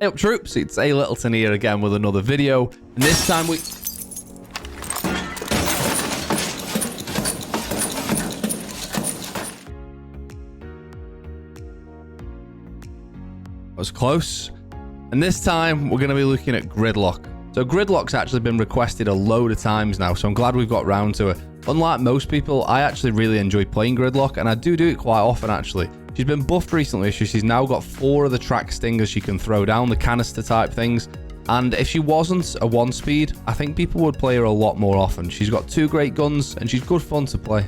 Hey up troops, it's A Littleton here again with another video, and this time we... That was close. And this time we're going to be looking at Gridlock. So Gridlock's actually been requested a load of times now, so I'm glad we've got round to it. Unlike most people, I actually really enjoy playing Gridlock, and I do it quite often actually. She's been buffed recently, so she's now got 4 of the track stingers she can throw down, the canister type things. And if she wasn't a 1-speed, I think people would play her a lot more often. She's got 2 great guns, and she's good fun to play.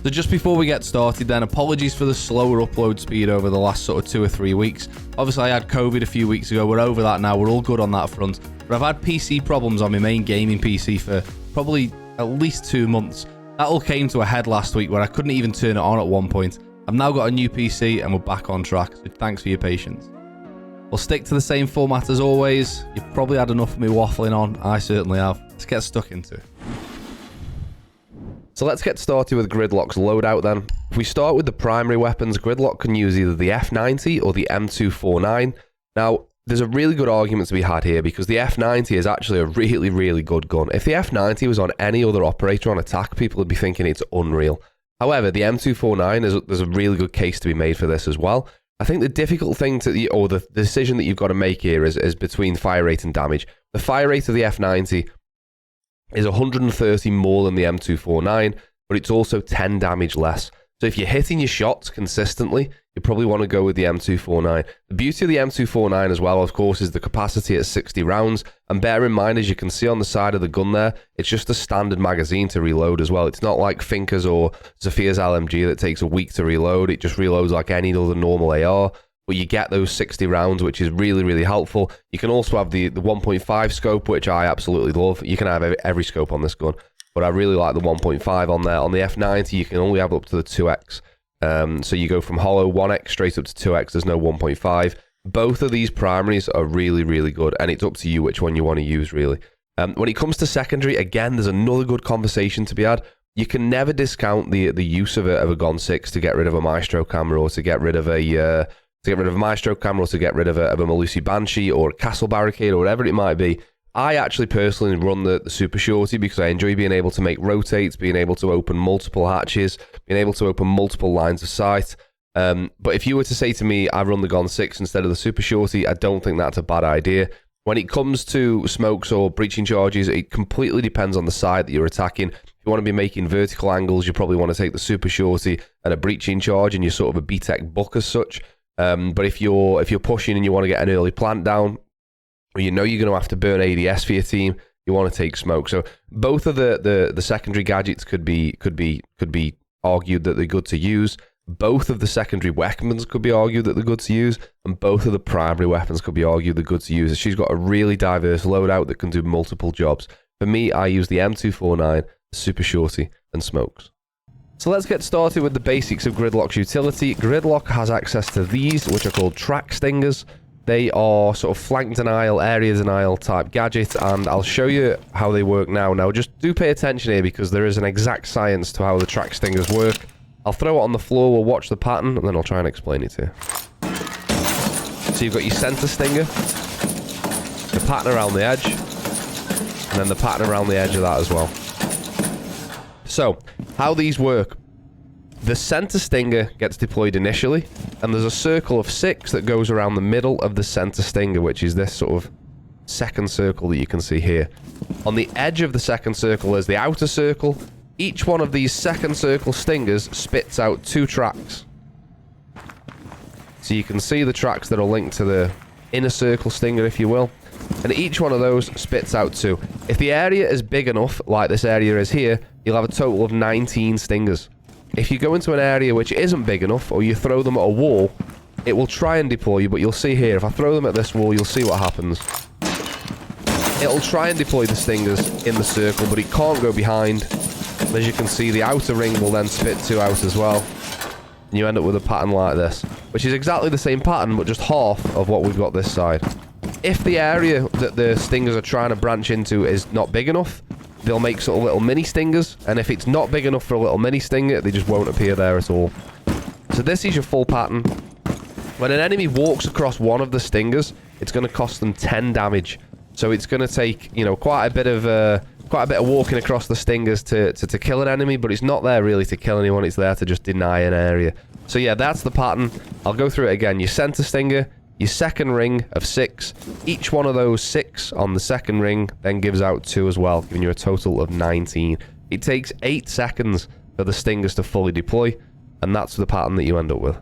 So just before we get started then, apologies for the slower upload speed over the last sort of 2 or 3 weeks. Obviously I had COVID a few weeks ago, we're over that now, we're all good on that front. But I've had PC problems on my main gaming PC for probably at least 2 months. That all came to a head last week where I couldn't even turn it on at one point. I've now got a new PC and we're back on track, so thanks for your patience. We'll stick to the same format as always. You've probably had enough of me waffling on, I certainly have. Let's get stuck into it. So let's get started with Gridlock's loadout then. If we start with the primary weapons, Gridlock can use either the F90 or the M249. Now, there's a really good argument to be had here because the F90 is actually a really good gun. If the F90 was on any other operator on attack, people would be thinking it's unreal. However, the M249, there's a really good case to be made for this as well. I think the difficult thing or the decision that you've got to make here is between fire rate and damage. The fire rate of the F90 is 130 more than the M249, but it's also 10 damage less. So if you're hitting your shots consistently, you probably want to go with the M249. The beauty of the M249 as well, of course, is the capacity at 60 rounds. And bear in mind, as you can see on the side of the gun there, it's just a standard magazine to reload as well. It's not like Finker's or Sophia's LMG that takes a week to reload. It just reloads like any other normal AR. But you get those 60 rounds, which is really helpful. You can also have the 1.5 scope, which I absolutely love. You can have every scope on this gun, but I really like the 1.5 on there. On the F90, you can only have up to the 2x. So you go from hollow 1x straight up to 2x. There's no 1.5. Both of these primaries are really good, and it's up to you which one you want to use, really. When it comes to secondary, again, there's another good conversation to be had. You can never discount the use of a Gon 6 to get rid of a Maestro camera, or to get rid of a Maestro camera, or to get rid of a Melusi Banshee, or a Castle Barricade, or whatever it might be. I actually personally run the Super Shorty because I enjoy being able to make rotates, being able to open multiple hatches, being able to open multiple lines of sight. But if you were to say to me, I run the Gon 6 instead of the Super Shorty, I don't think that's a bad idea. When it comes to smokes or breaching charges, it completely depends on the side that you're attacking. If you want to be making vertical angles, you probably want to take the Super Shorty and a breaching charge, and you're sort of a B-Tech buck as such. But if you're pushing and you want to get an early plant down, or you know you're going to have to burn ADS for your team, you want to take smoke. So both of the secondary gadgets could be argued that they're good to use. Both of the secondary weapons could be argued that they're good to use, and both of the primary weapons could be argued they're good to use. She's got a really diverse loadout that can do multiple jobs. For me, I use the M249, Super Shorty, and smokes. So let's get started with the basics of Gridlock's utility. Gridlock has access to these, which are called track stingers. They are sort of flank denial, area denial type gadgets, and I'll show you how they work now. Now, just do pay attention here because there is an exact science to how the track stingers work. I'll throw it on the floor, we'll watch the pattern, and then I'll try and explain it to you. So you've got your center stinger, the pattern around the edge, and then the pattern around the edge of that as well. So, how these work. The center stinger gets deployed initially, and there's a circle of 6 that goes around the middle of the center stinger, which is this sort of second circle that you can see here. On the edge of the second circle is the outer circle. Each one of these second circle stingers spits out 2 tracks. So you can see the tracks that are linked to the inner circle stinger, if you will. And each one of those spits out 2. If the area is big enough, like this area is here, you'll have a total of 19 stingers. If you go into an area which isn't big enough, or you throw them at a wall, it will try and deploy you, but you'll see here, if I throw them at this wall, you'll see what happens. It'll try and deploy the stingers in the circle, but it can't go behind. And as you can see, the outer ring will then spit 2 out as well. And you end up with a pattern like this, which is exactly the same pattern, but just half of what we've got this side. If the area that the stingers are trying to branch into is not big enough, they'll make sort of little mini stingers, and if it's not big enough for a little mini stinger, they just won't appear there at all. So this is your full pattern. When an enemy walks across one of the stingers, it's going to cost them 10 damage. So it's going to take, you know, quite a bit of walking across the stingers to kill an enemy, but it's not there really to kill anyone. It's there to just deny an area. So yeah, that's the pattern. I'll go through it again. Your center stinger, your second ring of 6. Each one of those 6 on the second ring then gives out 2 as well, giving you a total of 19. It takes 8 seconds for the stingers to fully deploy, and that's the pattern that you end up with.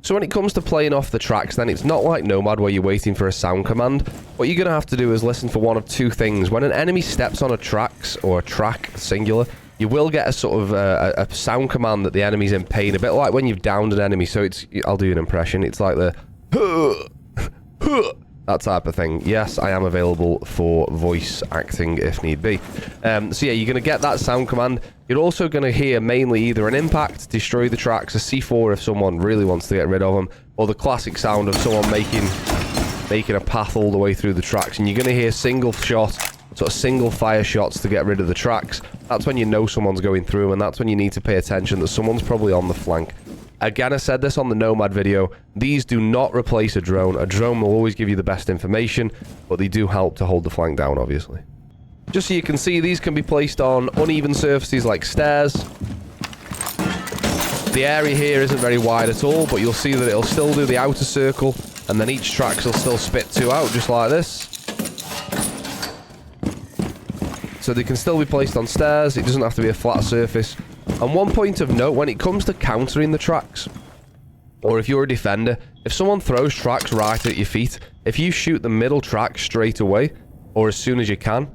So when it comes to playing off the tracks, then it's not like Nomad where you're waiting for a sound command. What you're going to have to do is listen for one of 2 things. When an enemy steps on a trax, or a track, singular, you will get a sort of a sound command that the enemy's in pain. A bit like when you've downed an enemy. So it's, I'll do an impression. It's like the that type of thing. Yes, I am available for voice acting if need be. So yeah, you're going to get that sound command. You're also going to hear mainly either an impact, destroy the tracks, a C4 if someone really wants to get rid of them, or the classic sound of someone making a path all the way through the tracks. And you're going to hear single shot, sort of single fire shots to get rid of the tracks. That's when you know someone's going through, and that's when you need to pay attention that someone's probably on the flank. Again, I said this on the Nomad video, these do not replace a drone. A drone will always give you the best information, but they do help to hold the flank down, obviously. Just so you can see, these can be placed on uneven surfaces like stairs. The area here isn't very wide at all, but you'll see that it'll still do the outer circle, and then each track will still spit 2 out, just like this. So they can still be placed on stairs, it doesn't have to be a flat surface. And one point of note, when it comes to countering the tracks, or if you're a defender, if someone throws tracks right at your feet, if you shoot the middle track straight away, or as soon as you can,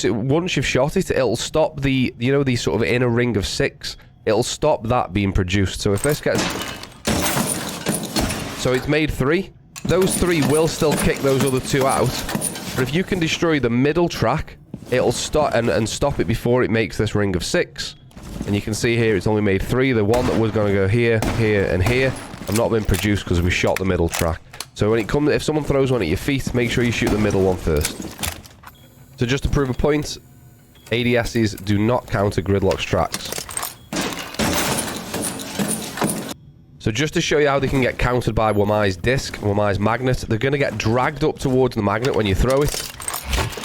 once you've shot it, it'll stop the, you know, the sort of inner ring of 6, it'll stop that being produced. So if this gets... So it's made 3. Those 3 will still kick those other 2 out, but if you can destroy the middle track, it'll stop and stop it before it makes this ring of 6. And you can see here it's only made 3. The one that was going to go here, here, and here have not been produced because we shot the middle track. So when it comes, if someone throws one at your feet, make sure you shoot the middle one first. So just to prove a point, ADSs do not counter Gridlock's tracks. So just to show you how they can get countered by Wamai's disc, Wamai's magnet, they're going to get dragged up towards the magnet when you throw it.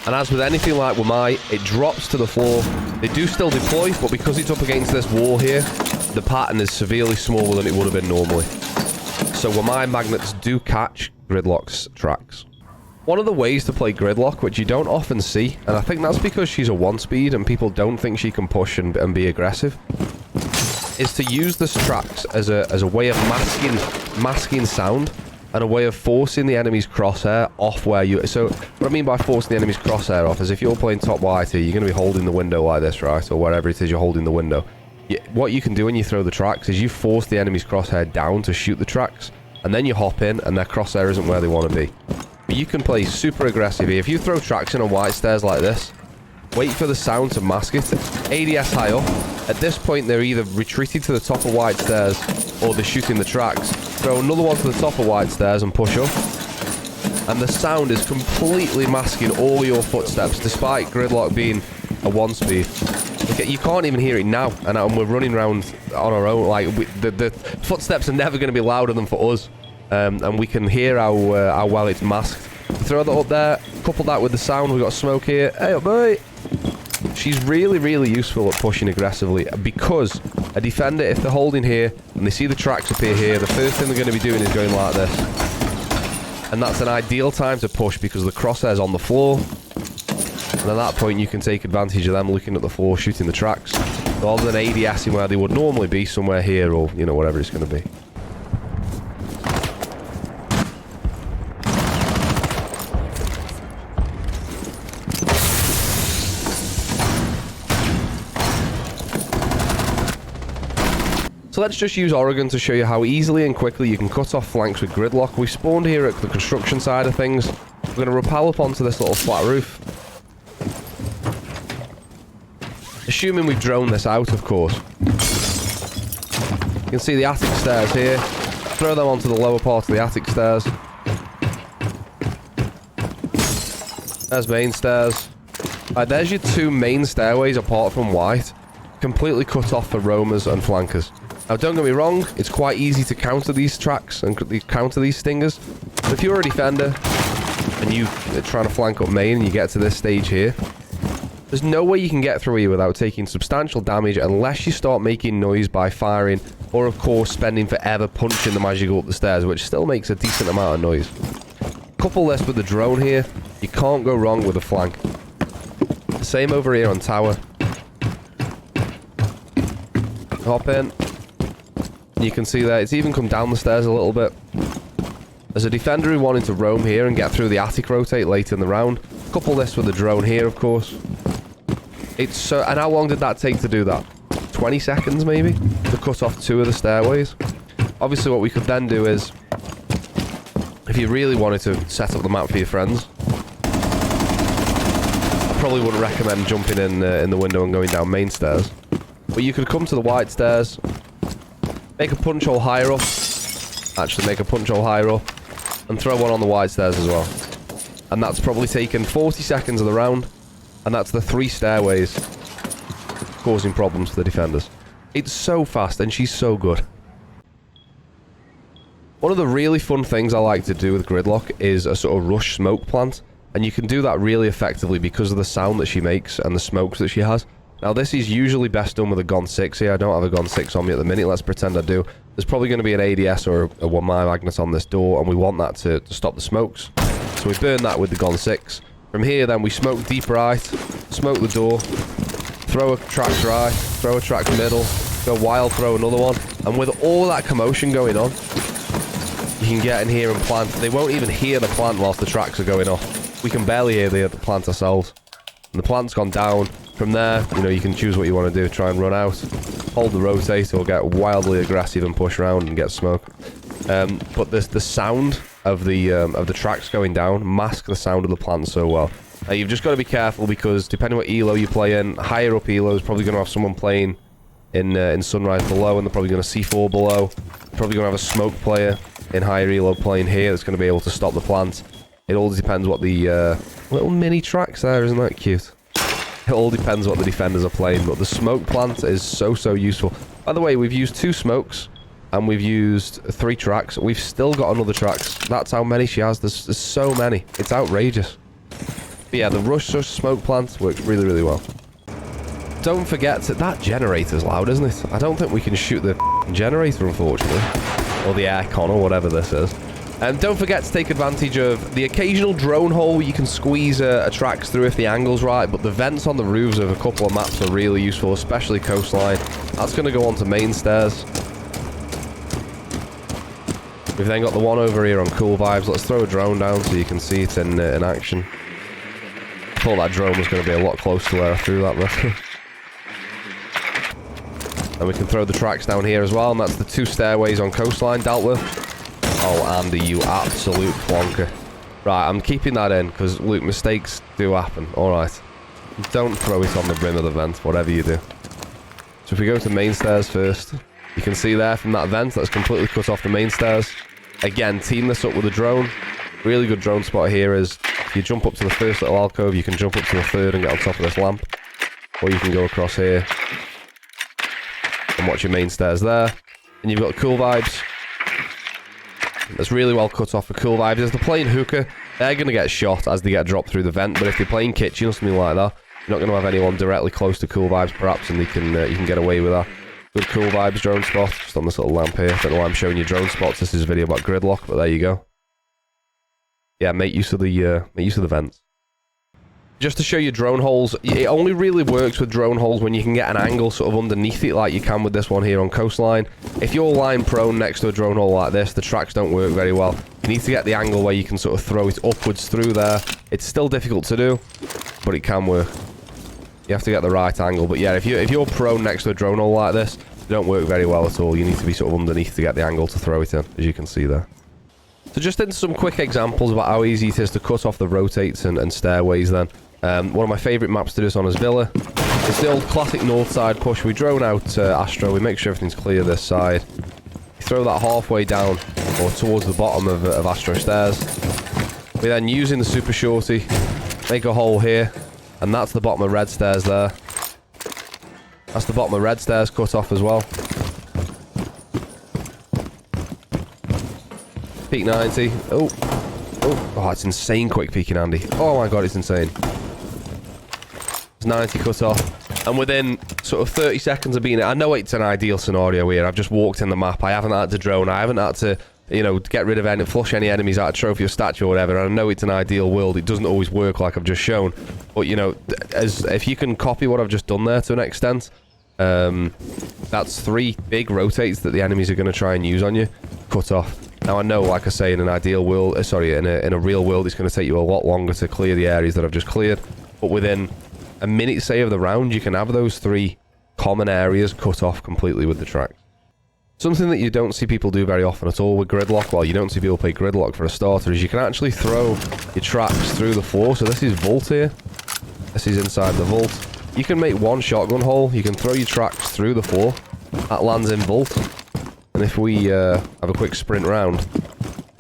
And as with anything like Wamai, it drops to the floor. They do still deploy, but because it's up against this wall here, the pattern is severely smaller than it would have been normally. So Wamai magnets do catch Gridlock's tracks. One of the ways to play Gridlock, which you don't often see, and I think that's because she's a 1-speed and people don't think she can push and be aggressive, is to use the tracks as a way of masking sound, and a way of forcing the enemy's crosshair off where you... So, what I mean by forcing the enemy's crosshair off is if you're playing top white here, you're going to be holding the window like this, right? Or wherever it is you're holding the window. What you can do when you throw the tracks is you force the enemy's crosshair down to shoot the tracks, and then you hop in, and their crosshair isn't where they want to be. But you can play super aggressive here. If you throw tracks in on white stairs like this, wait for the sound to mask it. ADS high up. At this point, they're either retreating to the top of white stairs, or they're shooting the tracks. Throw another one to the top of white stairs and push up. And the sound is completely masking all your footsteps, despite Gridlock being a 1-speed. You can't even hear it now, and we're running around on our own. Like the footsteps are never going to be louder than for us, and we can hear how well it's masked. Throw that up there, couple that with the sound. We've got smoke here. Hey, boy. She's really, really useful at pushing aggressively, because a defender, if they're holding here and they see the tracks appear here, the first thing they're going to be doing is going like this. And that's an ideal time to push because the crosshair's on the floor. And at that point, you can take advantage of them looking at the floor, shooting the tracks, rather than ADSing where they would normally be, somewhere here or, you know, whatever it's going to be. So let's just use Oregon to show you how easily and quickly you can cut off flanks with Gridlock. We spawned here at the construction side of things. We're going to rappel up onto this little flat roof. Assuming we've droned this out, of course. You can see the attic stairs here. Throw them onto the lower part of the attic stairs. There's main stairs. Right, there's your 2 main stairways apart from white. Completely cut off for roamers and flankers. Now, don't get me wrong, it's quite easy to counter these tracks and counter these stingers. But if you're a defender, and you trying to flank up main and you get to this stage here, there's no way you can get through here without taking substantial damage unless you start making noise by firing, or of course spending forever punching them as you go up the stairs, which still makes a decent amount of noise. Couple this with the drone here, you can't go wrong with a flank. Same over here on tower. Hop in. You can see there, it's even come down the stairs a little bit. There's a defender who wanted to roam here and get through the attic rotate late in the round. Couple this with the drone here, of course. It's so... And how long did that take to do that? 20 seconds, maybe? To cut off 2 of the stairways. Obviously, what we could then do is... If you really wanted to set up the map for your friends... I probably wouldn't recommend jumping in the window and going down main stairs. But you could come to the wide stairs... Make a punch hole higher up. Actually, make a punch hole higher up. And throw one on the wide stairs as well. And that's probably taken 40 seconds of the round. And that's the 3 stairways causing problems for the defenders. It's so fast and she's so good. One of the really fun things I like to do with Gridlock is a sort of rush smoke plant. And you can do that really effectively because of the sound that she makes and the smokes that she has. Now this is usually best done with a Gon 6 here. I don't have a Gon 6 on me at the minute. Let's pretend I do. There's probably going to be an ADS or a 1 mile magnet on this door, and we want that to stop the smokes. So we burn that with the Gon 6. From here then we smoke deep right, smoke the door, throw a trax right, throw a trax middle, go wild, throw another one. And with all that commotion going on, you can get in here and plant. They won't even hear the plant whilst the tracks are going off. We can barely hear the plant ourselves. And the plant's gone down. From there, you know, you can choose what you want to do. Try and run out, hold the rotate, or get wildly aggressive and push around and get smoke. But the sound of the tracks going down mask the sound of the plant so well. You've just got to be careful because depending what elo you play in, higher up elo is probably going to have someone playing in sunrise below, and they're probably going to C4 below. Probably going to have a smoke player in higher elo playing here that's going to be able to stop the plant. It all depends what the little mini tracks there, isn't that cute? It all depends what the defenders are playing, but the smoke plant is so useful. By the way, we've used 2 smokes, and we've used 3 tracks. We've still got another tracks. That's how many she has. There's so many. It's outrageous. But yeah, the rush smoke plant works really well. Don't forget to... That generator's loud, isn't it? I don't think we can shoot the generator, unfortunately. Or the aircon, or whatever this is. And don't forget to take advantage of the occasional drone hole. You can squeeze a trax through if the angle's right, but the vents on the roofs of a couple of maps are really useful, especially Coastline. That's going to go on to main stairs. We've then got the one over here on Cool Vibes. Let's throw a drone down so you can see it in action. I thought that drone was going to be a lot closer to where I threw that there. And we can throw the tracks down here as well, and that's the 2 stairways on Coastline dealt with. Oh, Andy, you absolute plonker. Right, I'm keeping that in, because, Luke, mistakes do happen. Alright. Don't throw it on the rim of the vent, whatever you do. So if we go to main stairs first, you can see there from that vent, that's completely cut off the main stairs. Again, team this up with a drone. Really good drone spot here is, if you jump up to the first little alcove, you can jump up to the third and get on top of this lamp. Or you can go across here and watch your main stairs there. And you've got Cool Vibes. That's really well cut off for Cool Vibes. If they're playing hookah, they're going to get shot as they get dropped through the vent. But if they're playing kitchen or something like that, you're not going to have anyone directly close to Cool Vibes, perhaps, and you can get away with that. Good Cool Vibes drone spot, just on this little lamp here. I don't know why I'm showing you drone spots. This is a video about Gridlock, but there you go. Yeah, make use of the vents. Just to show you drone holes, it only really works with drone holes when you can get an angle sort of underneath it, like you can with this one here on Coastline. If you're lying prone next to a drone hole like this, the tracks don't work very well. You need to get the angle where you can sort of throw it upwards through there. It's still difficult to do, but it can work. You have to get the right angle. But yeah, if you're prone next to a drone hole like this, they don't work very well at all. You need to be sort of underneath to get the angle to throw it in, as you can see there. So just into some quick examples about how easy it is to cut off the rotates and stairways then. One of my favourite maps to do this on is Villa. It's the old classic north side push. We drone out Astro, we make sure everything's clear this side. You throw that halfway down, or towards the bottom of Astro stairs. We then, using the super shorty, make a hole here, and that's the bottom of red stairs there. That's the bottom of red stairs cut off as well. Peak 90. Oh, Oh, it's insane quick peeking, Andy. Oh my god, it's insane. It's 90 cut off. And within sort of 30 seconds of being it, I know it's an ideal scenario here. I've just walked in the map. I haven't had to drone. I haven't had to, you know, get rid of any, flush any enemies out of trophy or statue or whatever. And I know it's an ideal world. It doesn't always work like I've just shown. But, you know, if you can copy what I've just done there to an extent, that's 3 big rotates that the enemies are going to try and use on you. Cut off. Now, I know, like I say, in an ideal world, in a real world, it's going to take you a lot longer to clear the areas that I've just cleared. But within a minute, say, of the round, you can have those 3 common areas cut off completely with the track. Something that you don't see people do very often at all with Gridlock, well, you don't see people play Gridlock for a starter, is you can actually throw your tracks through the floor. So this is vault here. This is inside the vault. You can make 1 shotgun hole. You can throw your tracks through the floor. That lands in vault. And if we have a quick sprint round,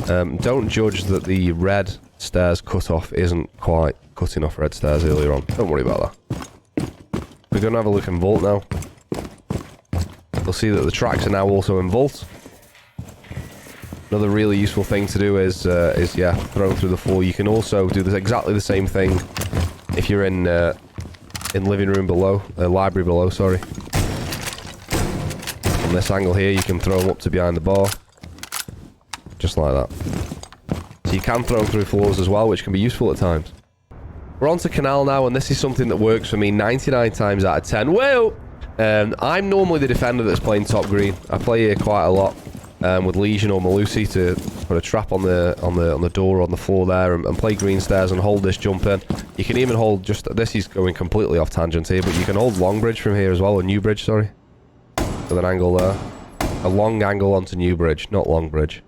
don't judge that the red stairs cut off isn't quite cutting off red stairs earlier on. Don't worry about that. We're going to have a look in vault now. You'll see that the tracks are now also in vault. Another really useful thing to do is yeah, throw through the floor. You can also do this exactly the same thing if you're in living room below, library below, sorry. From this angle here, you can throw them up to behind the bar. Just like that. So you can throw them through floors as well, which can be useful at times. We're on to Kanal now, and this is something that works for me 99 times out of 10. Well, I'm normally the defender that's playing top green. I play here quite a lot with Legion or Malusi to put a trap on the door or on the floor there and play green stairs and hold this jump in. You can even hold this is going completely off tangent here, but you can hold long bridge from here as well, or new bridge, sorry. With an angle there. A long angle onto new bridge, not long bridge.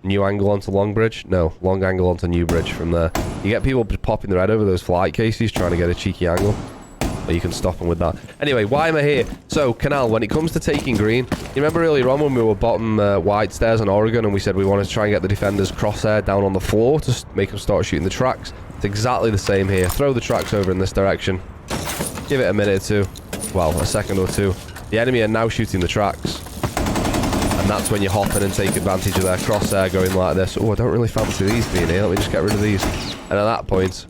New angle onto long bridge? No, long angle onto new bridge from there. You get people popping their head over those flight cases trying to get a cheeky angle. But you can stop them with that. Anyway, why am I here? So, Kanal, when it comes to taking green, you remember earlier on when we were bottom wide stairs on Oregon and we said we wanted to try and get the defenders crosshair down on the floor to make them start shooting the tracks? It's exactly the same here. Throw the tracks over in this direction. Give it a minute or two. Well, a second or two. The enemy are now shooting the tracks. And that's when you hop in and take advantage of their crosshair going like this. Oh, I don't really fancy these being here. Let me just get rid of these. And at that point,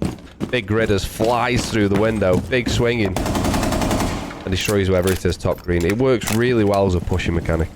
big Gridders flies through the window. Big swinging. And destroys whoever it is top green. It works really well as a pushing mechanic.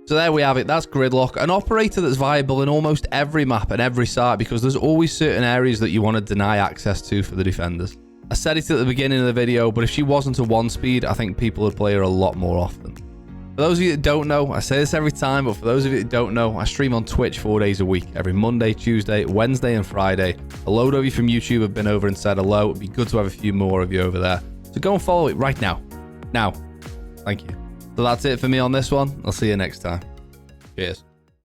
So there we have it. That's Gridlock. An operator that's viable in almost every map and every site because there's always certain areas that you want to deny access to for the defenders. I said it at the beginning of the video, but if she wasn't a 1-speed, I think people would play her a lot more often. For those of you that don't know, I say this every time, but for those of you that don't know, I stream on Twitch 4 days a week, every Monday, Tuesday, Wednesday, and Friday. A load of you from YouTube have been over and said hello. It'd be good to have a few more of you over there. So go and follow it right now. Now. Thank you. So that's it for me on this one. I'll see you next time. Cheers.